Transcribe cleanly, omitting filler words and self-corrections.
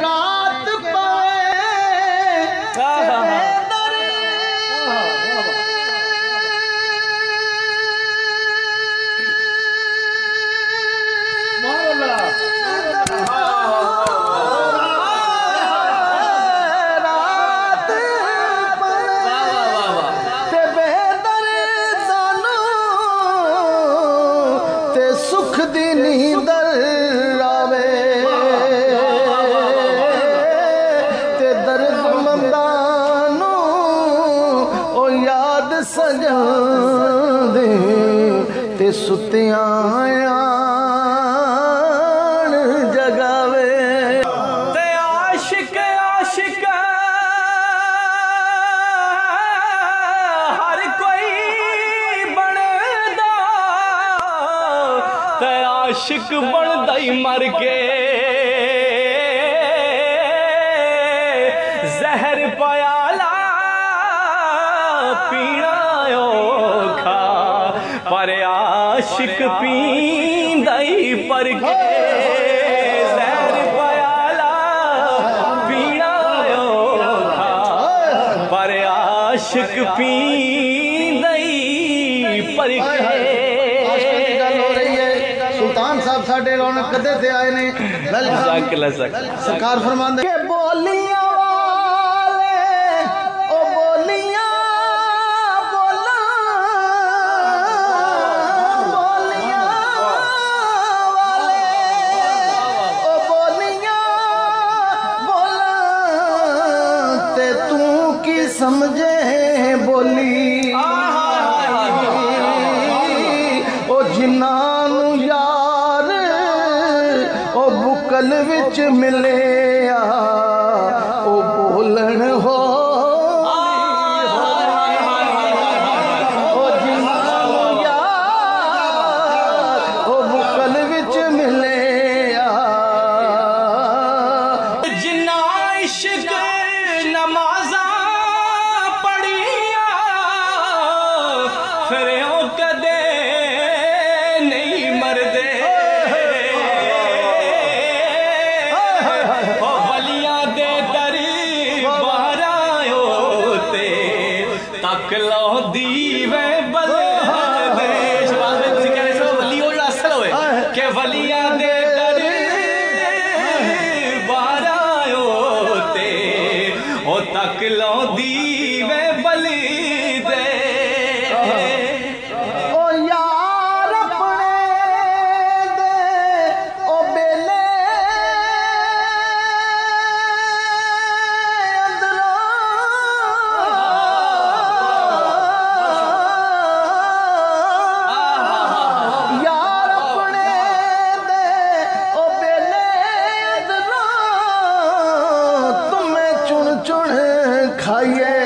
रात सुख दी नींदर आवे ते दर्द मंदानू ओ याद सजांदे ते सुतियां आन जगावे ते आशिक आशिक हर कोई बनदा ते आशिक बनदा ही मर के जहर पयाला पीना औखा पर आशिक पींदा ही पर के जहर पयाला पीना औखा पर आशिक पींदा ही पर के। सुल्तान साहब साढ़े रौनक कदे से आए ने सरकार फरमांदे के बोलियां वाले ओ बोलियां बोला बोलियां वाले ओ बोलियां बोला ते तू की समझे बोली ओ जिन्ना बुकल विच मिले ओ बोलन हो ओ बुकल विच मिले जिन्ना इश्क नमाजा पढ़िया फिर ओ कदे नहीं मरदे दीवे बल के वलिया दे बारायो ते ओ तक लो दीवे बली दे ओ यार अपने दे ओ बेले खाइए